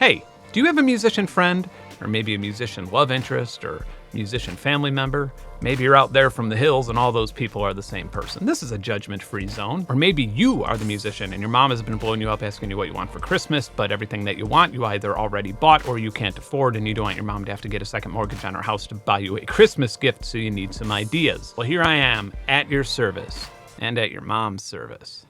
Hey, do you have a musician friend? Or maybe a musician love interest or musician family member? Maybe you're out there from the hills and all those people are the same person. This is a judgment-free zone. Or maybe you are the musician and your mom has been blowing you up asking you what you want for Christmas, but everything that you want you either already bought or you can't afford, and you don't want your mom to have to get a second mortgage on her house to buy you a Christmas gift, so you need some ideas. Well, here I am at your service and at your mom's service.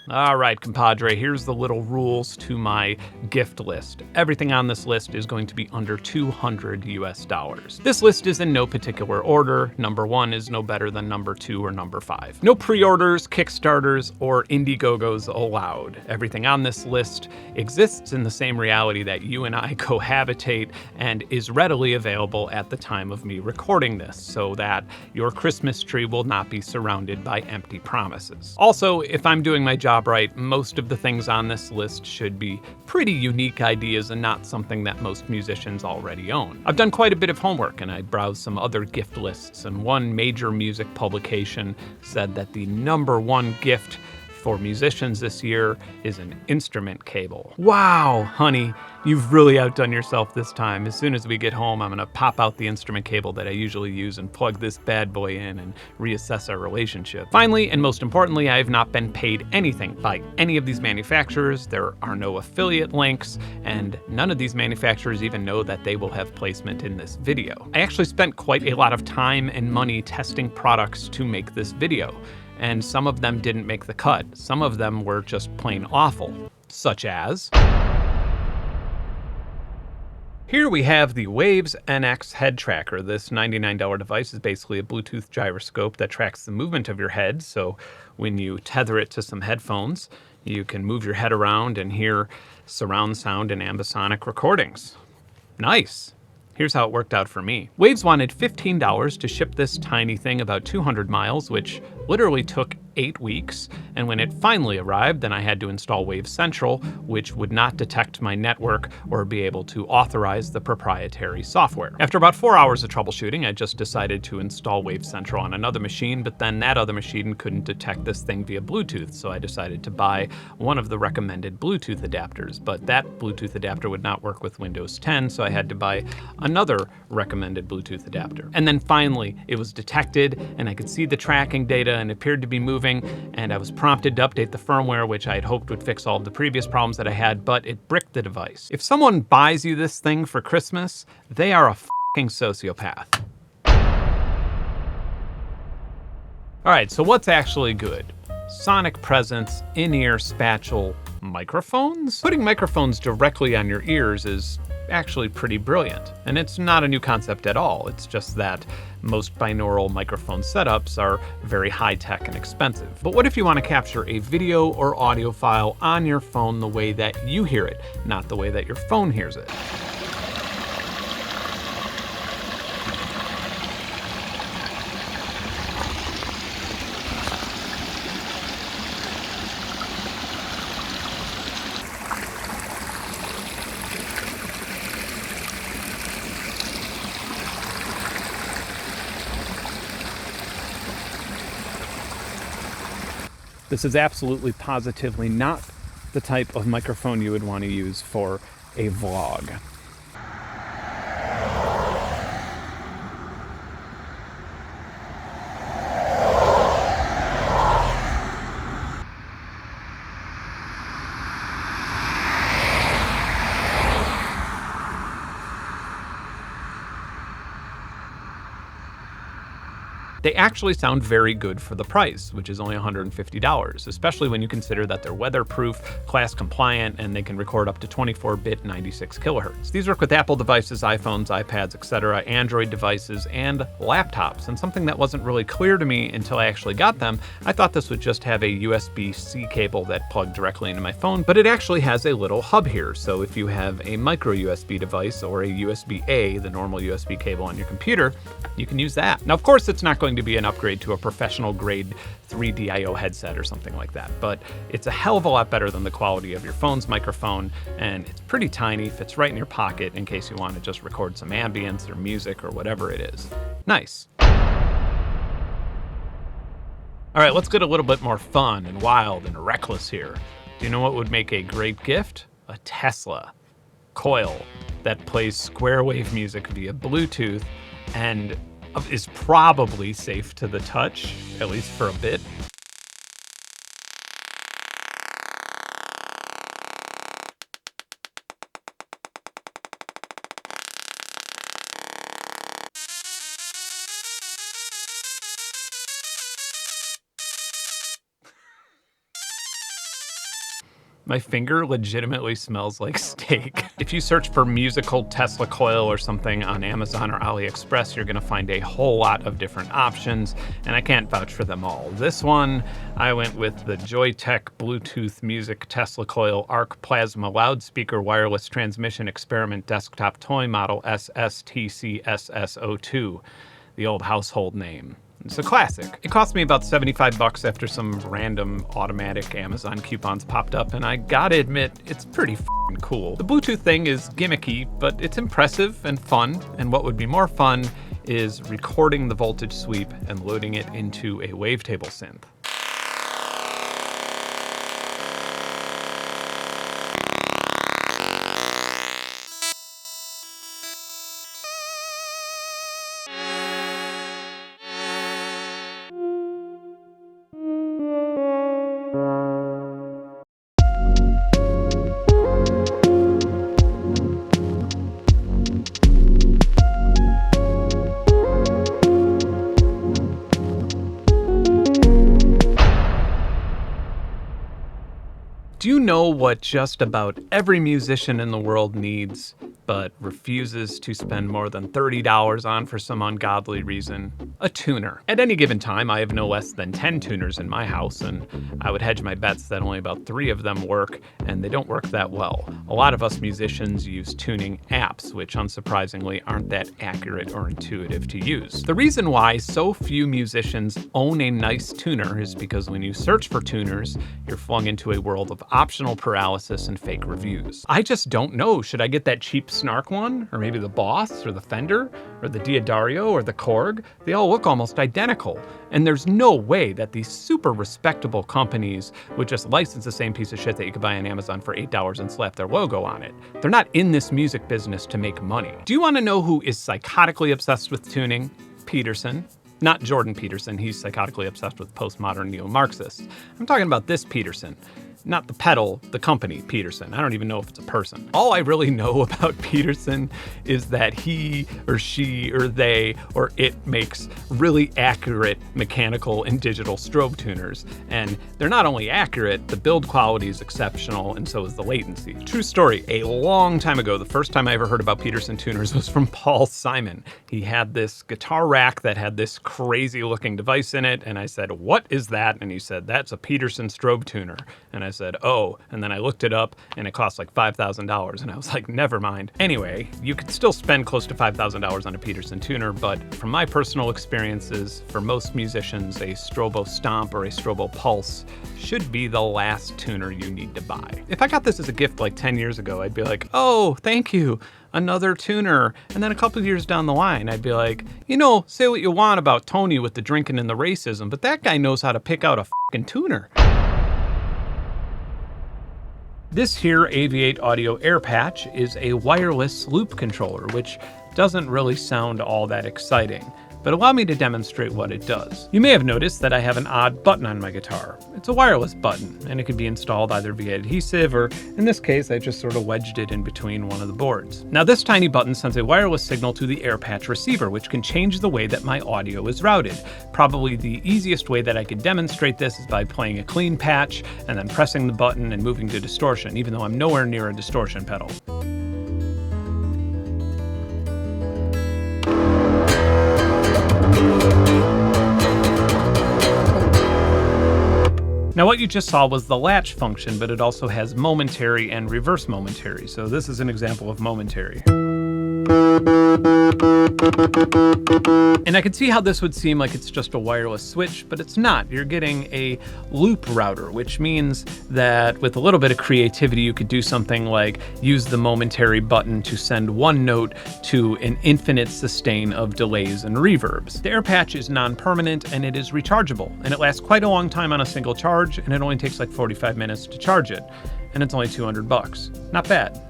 All right, compadre, here's the little rules to my gift list. Everything on this list is going to be under $200 US. This list is in no particular order. Number 1 is no better than number 2 or number 5. No pre-orders, Kickstarters, or Indiegogos allowed. Everything on this list exists in the same reality that you and I cohabitate and is readily available at the time of me recording this, so that your Christmas tree will not be surrounded by empty promises. Also, if I'm doing my job right, most of the things on this list should be pretty unique ideas and not something that most musicians already own. I've done quite a bit of homework and I browsed some other gift lists, and one major music publication said that the number 1 gift for musicians this year is an instrument cable. Wow, honey, you've really outdone yourself this time. As soon as we get home, I'm gonna pop out the instrument cable that I usually use and plug this bad boy in and reassess our relationship. Finally, and most importantly, I have not been paid anything by any of these manufacturers. There are no affiliate links, and none of these manufacturers even know that they will have placement in this video. I actually spent quite a lot of time and money testing products to make this video, and some of them didn't make the cut. Some of them were just plain awful, such as... Here we have the Waves NX head tracker. This $99 device is basically a Bluetooth gyroscope that tracks the movement of your head, so when you tether it to some headphones, you can move your head around and hear surround sound and ambisonic recordings. Nice. Here's how it worked out for me. Waves wanted $15 to ship this tiny thing about 200 miles, which literally took 8 weeks. And when it finally arrived, then I had to install Wave Central, which would not detect my network or be able to authorize the proprietary software. After about 4 hours of troubleshooting, I just decided to install Wave Central on another machine, but then that other machine couldn't detect this thing via Bluetooth, so I decided to buy one of the recommended Bluetooth adapters. But that Bluetooth adapter would not work with Windows 10, so I had to buy another recommended Bluetooth adapter. And then finally, it was detected, and I could see the tracking data and appeared to be moving, and I was prompted to update the firmware, which I had hoped would fix all of the previous problems that I had, but it bricked the device. If someone buys you this thing for Christmas, they are a fucking sociopath. All right, so what's actually good? Sonic presence, in-ear spatchel, microphones? Putting microphones directly on your ears is actually pretty brilliant. And it's not a new concept at all. It's just that most binaural microphone setups are very high-tech and expensive. But what if you want to capture a video or audio file on your phone the way that you hear it, not the way that your phone hears it? This is absolutely positively not the type of microphone you would want to use for a vlog. They actually sound very good for the price, which is only $150, especially when you consider that they're weatherproof, class compliant, and they can record up to 24-bit 96 kilohertz. These work with Apple devices, iPhones, iPads, etc., Android devices, and laptops. And something that wasn't really clear to me until I actually got them, I thought this would just have a USB-C cable that plugged directly into my phone, but it actually has a little hub here. So if you have a micro USB device or a USB-A, the normal USB cable on your computer, you can use that. Now, of course, it's not going to be an upgrade to a professional grade 3DIO headset or something like that, but it's a hell of a lot better than the quality of your phone's microphone, and it's pretty tiny, fits right in your pocket in case you want to just record some ambience or music or whatever it is. Nice. All right, let's get a little bit more fun and wild and reckless here. Do you know what would make a great gift? A Tesla. Coil that plays square wave music via Bluetooth and is probably safe to the touch, at least for a bit. My finger legitimately smells like steak. If you search for musical Tesla coil or something on Amazon or AliExpress, you're gonna find a whole lot of different options, and I can't vouch for them all. This one, I went with the Joytech Bluetooth Music Tesla Coil Arc Plasma Loudspeaker Wireless Transmission Experiment Desktop Toy Model SSTCSS02, the old household name. It's a classic. It cost me about 75 bucks after some random automatic Amazon coupons popped up, and I gotta admit, it's pretty f***ing cool. The Bluetooth thing is gimmicky, but it's impressive and fun, and what would be more fun is recording the voltage sweep and loading it into a wavetable synth. Do you know what just about every musician in the world needs, but refuses to spend more than $30 on for some ungodly reason? A tuner. At any given time, I have no less than 10 tuners in my house, and I would hedge my bets that only about 3 of them work, and they don't work that well. A lot of us musicians use tuning apps, which unsurprisingly aren't that accurate or intuitive to use. The reason why so few musicians own a nice tuner is because when you search for tuners, you're flung into a world of optional paralysis and fake reviews. I just don't know. Should I get that cheap Snark one? Or maybe the Boss, or the Fender, or the Diodario, or the Korg? They all look almost identical. And there's no way that these super respectable companies would just license the same piece of shit that you could buy on Amazon for $8 and slap their logo on it. They're not in this music business to make money. Do you want to know who is psychotically obsessed with tuning? Peterson. Not Jordan Peterson, he's psychotically obsessed with postmodern neo-Marxists. I'm talking about this Peterson. Not the pedal, the company, Peterson. I don't even know if it's a person. All I really know about Peterson is that he or she or they or it makes really accurate mechanical and digital strobe tuners. And they're not only accurate, the build quality is exceptional, and so is the latency. True story, a long time ago, the first time I ever heard about Peterson tuners was from Paul Simon. He had this guitar rack that had this crazy looking device in it, and I said, "What is that?" And he said, "That's a Peterson strobe tuner." And I said, "Oh," and then I looked it up and it cost like $5,000, and I was like, never mind. Anyway, you could still spend close to $5,000 on a Peterson tuner, but from my personal experiences, for most musicians, a Strobo Stomp or a Strobo Pulse should be the last tuner you need to buy. If I got this as a gift like 10 years ago, I'd be like, "Oh, thank you, another tuner." And then a couple of years down the line, I'd be like, "You know, say what you want about Tony with the drinking and the racism, but that guy knows how to pick out a fucking tuner." This here Aviate Audio Air Patch is a wireless loop controller, which doesn't really sound all that exciting, but allow me to demonstrate what it does. You may have noticed that I have an odd button on my guitar. It's a wireless button, and it can be installed either via adhesive, or in this case, I just sort of wedged it in between one of the boards. Now this tiny button sends a wireless signal to the Air Patch receiver, which can change the way that my audio is routed. Probably the easiest way that I could demonstrate this is by playing a clean patch, and then pressing the button and moving to distortion, even though I'm nowhere near a distortion pedal. Now what you just saw was the latch function, but it also has momentary and reverse momentary. So this is an example of momentary. And I can see how this would seem like it's just a wireless switch, but it's not. You're getting a loop router, which means that with a little bit of creativity, you could do something like use the momentary button to send one note to an infinite sustain of delays and reverbs. The Air Patch is non-permanent and it is rechargeable, and it lasts quite a long time on a single charge, and it only takes like 45 minutes to charge it, and it's only 200 bucks. Not bad.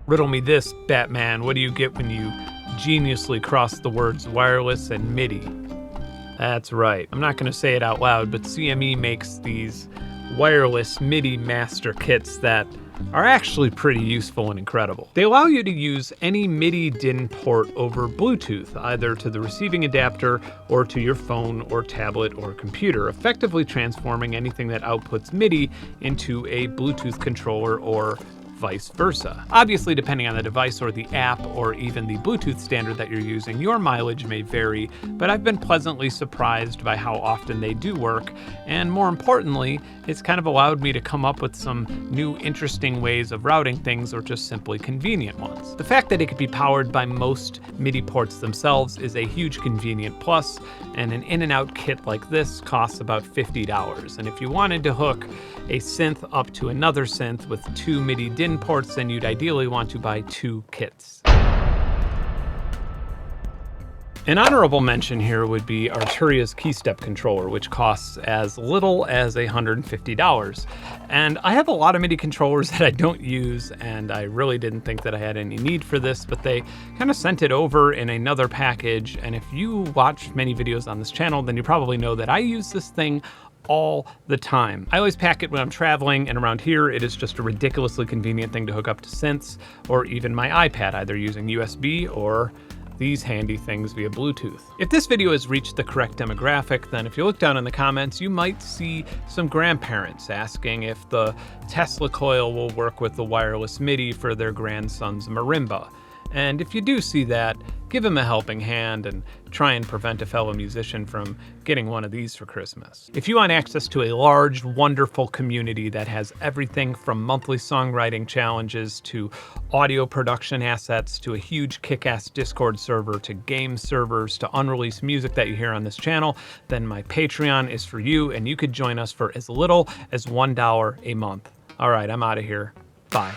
Riddle me this, Batman. What do you get when you geniusly cross the words wireless and MIDI? That's right. I'm not going to say it out loud, but CME makes these wireless MIDI master kits that are actually pretty useful and incredible. They allow you to use any MIDI DIN port over Bluetooth, either to the receiving adapter or to your phone or tablet or computer, effectively transforming anything that outputs MIDI into a Bluetooth controller or vice versa. Obviously, depending on the device or the app or even the Bluetooth standard that you're using, your mileage may vary, but I've been pleasantly surprised by how often they do work, and more importantly, it's kind of allowed me to come up with some new interesting ways of routing things, or just simply convenient ones. The fact that it could be powered by most MIDI ports themselves is a huge convenient plus, and an in and out kit like this costs about $50. And if you wanted to hook a synth up to another synth with 2 MIDI DIN ports, then you'd ideally want to buy 2 kits. An honorable mention here would be Arturia's keystep controller, which costs as little as $150. And I have a lot of MIDI controllers that I don't use, and I really didn't think that I had any need for this, but they kind of sent it over in another package. And if you watch many videos on this channel, then you probably know that I use this thing all the time. I always pack it when I'm traveling, and around here it is just a ridiculously convenient thing to hook up to synths or even my iPad, either using USB or these handy things via Bluetooth. If this video has reached the correct demographic, then if you look down in the comments, you might see some grandparents asking if the Tesla Coil will work with the wireless MIDI for their grandson's marimba. And if you do see that, give him a helping hand and try and prevent a fellow musician from getting one of these for Christmas. If you want access to a large, wonderful community that has everything from monthly songwriting challenges to audio production assets to a huge kick-ass Discord server to game servers to unreleased music that you hear on this channel, then my Patreon is for you, and you could join us for as little as $1 a month. All right, I'm out of here. Bye.